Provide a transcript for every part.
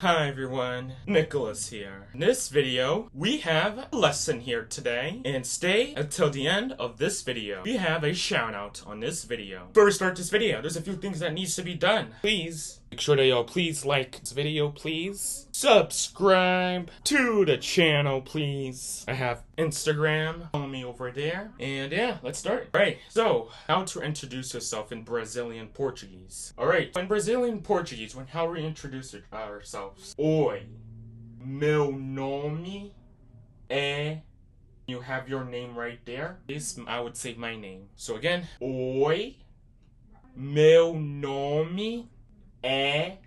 Hi everyone, Nicholas here. In this video, we have a lesson here today, and stay until the end of this video. We have a shout out on this video. Before we start this video, there's a few things that needs to be done. Please, make sure that y'all please like this video, please. Subscribe to the channel, please. I have Instagram, follow me over there. And yeah, let's start. Alright, so how to introduce yourself in Brazilian Portuguese. Alright, in Brazilian Portuguese, how we introduce ourselves. Oi, meu nome é. You have your name right there. This, I would say my name. So again, oi, meu nome é.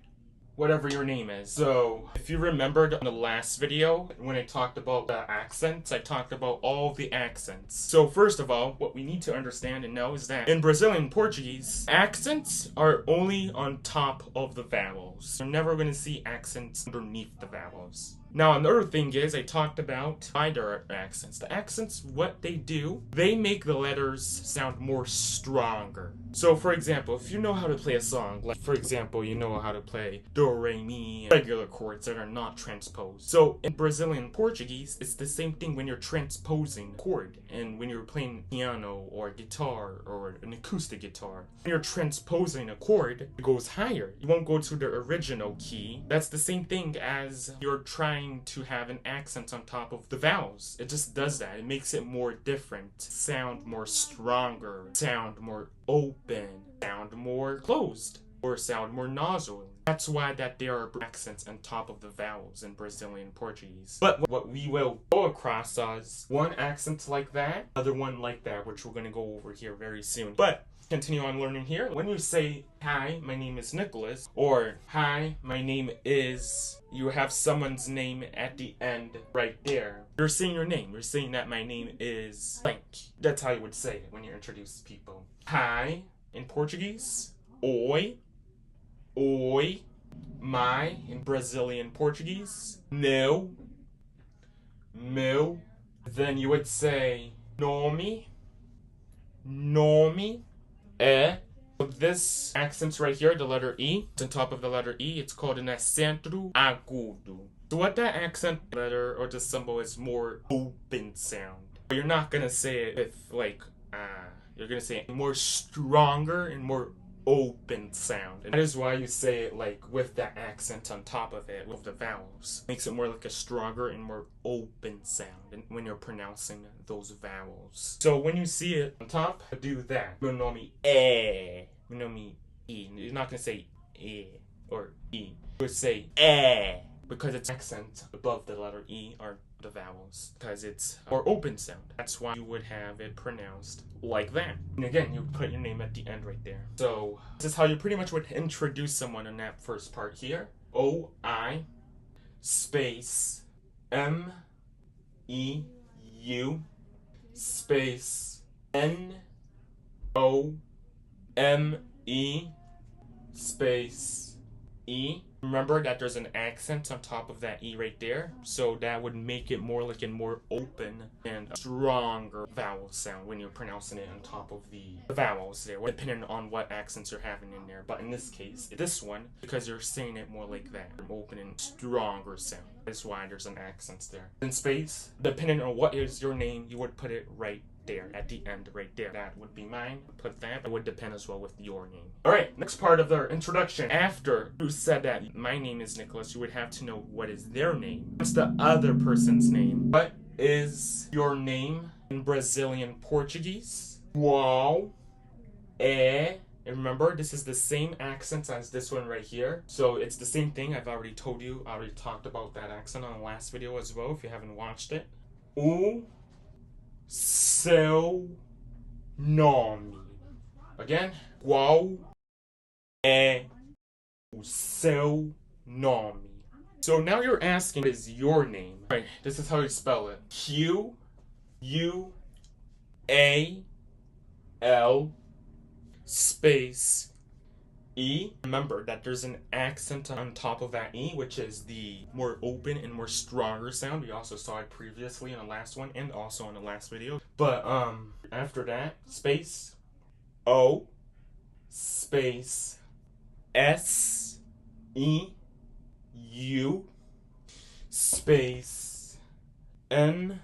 Whatever your name is. So, if you remembered in the last video, when I talked about the accents, I talked about all of the accents. So first of all, what we need to understand and know is that in Brazilian Portuguese, accents are only on top of the vowels. You're never going to see accents underneath the vowels. Now, another thing is, I talked about bidirect accents. The accents, what they do, they make the letters sound more stronger. So, for example, if you know how to play a song, like, for example, you know how to play do, re, mi, regular chords that are not transposed. So, in Brazilian Portuguese, it's the same thing when you're transposing a chord, and when you're playing piano, or guitar, or an acoustic guitar. When you're transposing a chord, it goes higher. You won't go to the original key. That's the same thing as you're trying to have an accent on top of the vowels. It just does that. It makes it more different, sound more stronger, sound more open, sound more closed, or sound more nasal. That's why that there are accents on top of the vowels in Brazilian Portuguese. But what we will go across is one accent like that, other one like that, which we're going to go over here very soon. But continue on learning here. When you say, hi, my name is Nicholas, or hi, my name is, you have someone's name at the end right there. You're saying your name. You're saying that my name is blank. That's how you would say it when you introduce people. Hi, in Portuguese, oi, oi, my, in Brazilian Portuguese, meu, meu. Then you would say nome, nome, é. So this accent right here, the letter E, it's on top of the letter E, it's called an acento agudo. So what that accent letter or the symbol is more open sound. But you're not gonna say it with like you're gonna say it more stronger and more open sound. And that is why you say it like with that accent on top of it, with the vowels. Makes it more like a stronger and more open sound when you're pronouncing those vowels. So when you see it on top, do that. Meu nome é. Meu nome e. You're not gonna say e or e. You would say é because it's accent above the letter E or the vowels, because it's more open sound. That's why you would have it pronounced like that. And again, you put your name at the end right there. So this is how you pretty much would introduce someone in that first part here. O-I space M-E-U space N-O-M-E space E. Remember that there's an accent on top of that E right there, so that would make it more like a more open and stronger vowel sound when you're pronouncing it on top of the vowels there, depending on what accents you're having in there. But in this case, this one, because you're saying it more like that, an open and stronger sound. That's why there's an accent there. In space, depending on what is your name, you would put it right there at the end right there. That would be mine. Put that. It would depend as well with your name. Alright, next part of the introduction. After you said that my name is Nicholas, you would have to know what is their name. What's the other person's name? What is your name in Brazilian Portuguese? Qual é. And remember, this is the same accent as this one right here. So it's the same thing. I've already told you. I already talked about that accent on the last video as well, if you haven't watched it. O seu nome. Again, qual é o seu nome? So now you're asking, what is your name? Right, this is how you spell it. Q-U-A-L space E. Remember that there's an accent on top of that E, which is the more open and more stronger sound. We also saw it previously in the last one and also in the last video. But after that, space O space S E U space Nome.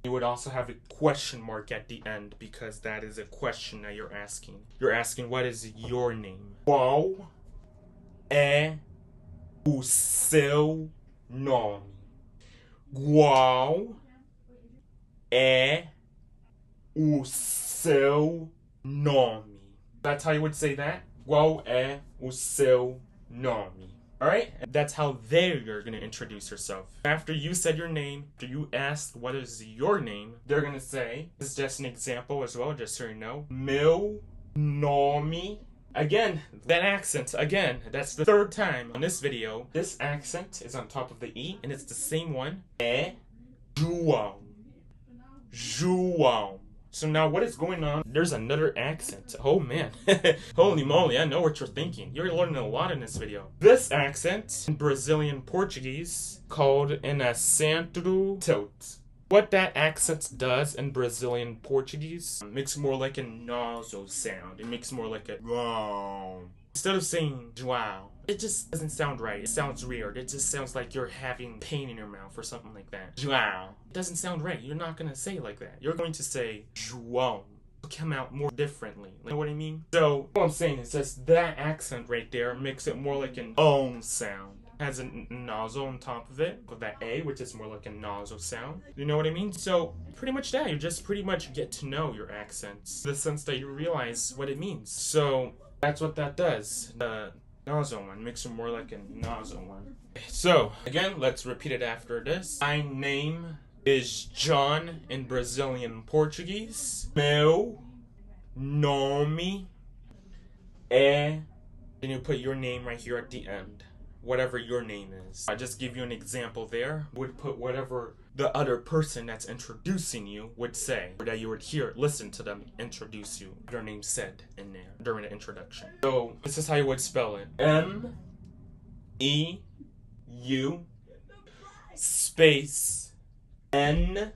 You would also have a question mark at the end because that is a question that you're asking. You're asking, what is your name? Qual é o seu nome? Qual é o seu nome? That's how you would say that. Qual é o seu nome? Alright? That's how they're gonna introduce yourself. After you said your name, after you asked what is your name, they're gonna say, this is just an example as well, just so you know. Meu nome. Again, that accent, again, that's the third time on this video. This accent is on top of the E, and it's the same one. É João. João. So now what is going on? There's another accent. Oh man. Holy moly, I know what you're thinking. You're learning a lot in this video. This accent in Brazilian Portuguese called an acento. What that accent does in Brazilian Portuguese makes more like a nasal sound. It makes more like a wow. Instead of saying João, it just doesn't sound right. It sounds weird. It just sounds like you're having pain in your mouth or something like that. João. It doesn't sound right. You're not going to say it like that. You're going to say João. It'll come out more differently. You know what I mean? So, what I'm saying is just that accent right there makes it more like an own sound. Has a nozzle on top of it, with that A, which is more like a nozzle sound. You know what I mean? So, pretty much that. You just pretty much get to know your accents. In the sense that you realize what it means. So, that's what that does. The nozzle one makes it more like a nozzle one. So, again, let's repeat it after this. My name is John in Brazilian Portuguese. Meu nome é... Then you put your name right here at the end. Whatever your name is. I just give you an example there. Would put whatever the other person that's introducing you would say. Or that you would listen to them introduce you. Their name said in there during the introduction. So, this is how you would spell it. M-E-U space N-O-M-E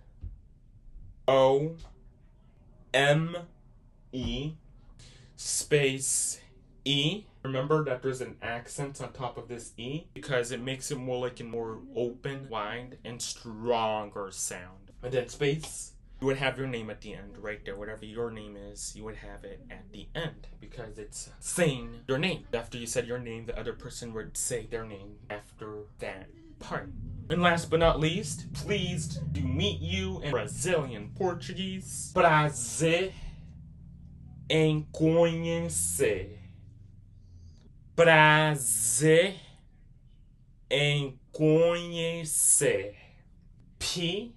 space E. Remember that there's an accent on top of this E because it makes it more like a more open, wide, and stronger sound. And then space, you would have your name at the end right there. Whatever your name is, you would have it at the end because it's saying your name. After you said your name, the other person would say their name after that part. And last but not least, pleased to meet you in Brazilian Portuguese. Prazer em conhecer. Prazer em conhecer. P-R-A-Z-E-R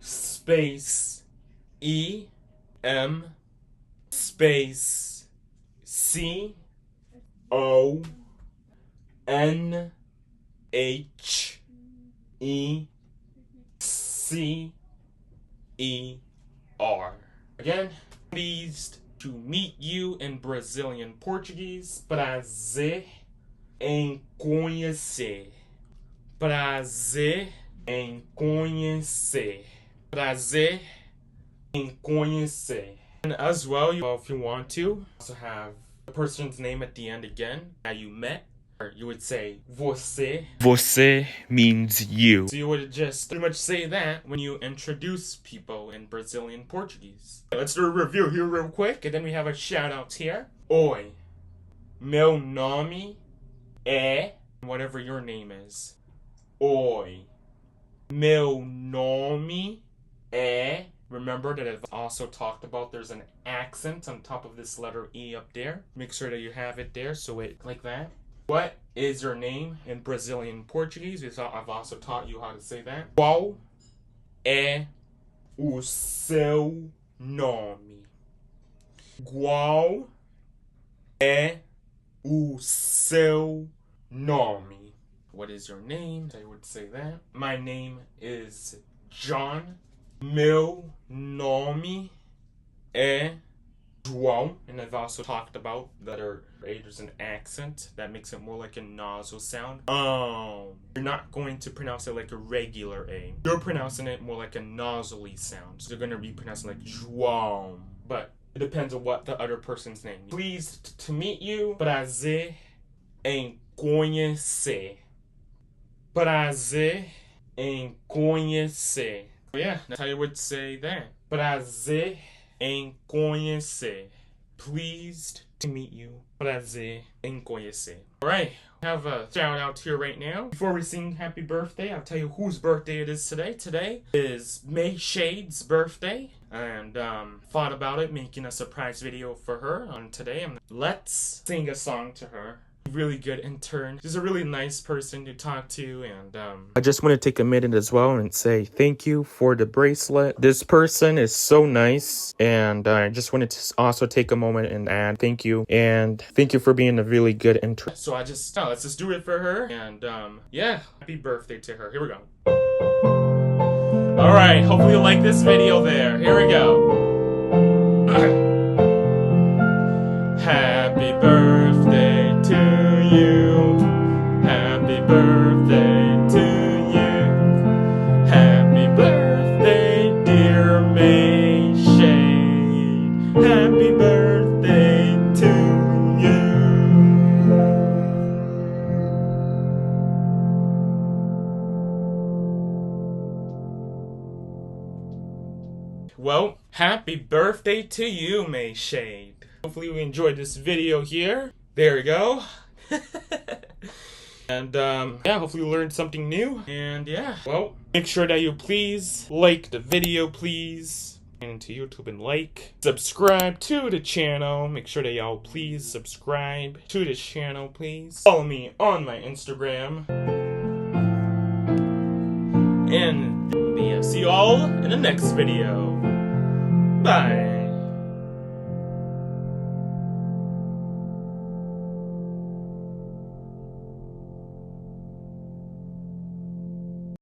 space E-M space C-O-N-H-E-C-E-R. Again, pleased to meet you in Brazilian Portuguese. Prazer em conhecer. Prazer em conhecer. Prazer em conhecer. And as well, if you want to, also have the person's name at the end again that you met. Or you would say você. Você means you. So you would just pretty much say that when you introduce people in Brazilian Portuguese. Let's do a review here real quick, and then we have a shout out here. Oi, meu nome é whatever your name is. Oi, meu nome é. Remember that I've also talked about there's an accent on top of this letter E up there. Make sure that you have it there, so it like that. What is your name in Brazilian Portuguese? I've also taught you how to say that. Qual é o seu nome? Qual é o seu nome? What is your name? I would say that. My name is John. Meu nome é Qual, and I've also talked about that there's an accent that makes it more like a nasal sound. You're not going to pronounce it like a regular A. You're pronouncing it more like a nasally sound. So you're going to be pronouncing like João. But it depends on what the other person's name is. Pleased to meet you. Prazer em conhecer. Prazer em conhecer. Oh yeah, that's how you would say that. Prazer em conhecer. Pleased to meet you. Prazer em conhecer. Alright, I have a shout out here right now. Before we sing happy birthday, I'll tell you whose birthday it is today. Today is May Shade's birthday. And thought about it, making a surprise video for her on today. Let's sing a song to her. Really good intern. She's a really nice person to talk to, and I just want to take a minute as well and say thank you for the bracelet. This person is so nice, and I just wanted to also take a moment and add thank you, and thank you for being a really good intern. So let's just do it for her, and yeah, happy birthday to her. Here we go. All right, hopefully you like this video there. Here we go. Happy birthday to you. Happy birthday to you. Happy birthday, dear May Shade. Happy birthday to you. Well, happy birthday to you, May Shade. Hopefully you enjoyed this video here. There we go. And yeah, hopefully you learned something new. And yeah, well, make sure that you please like the video, please. And to YouTube and subscribe to the channel. Make sure that y'all please subscribe to this channel, please. Follow me on my Instagram. And yeah, see you all in the next video. Bye.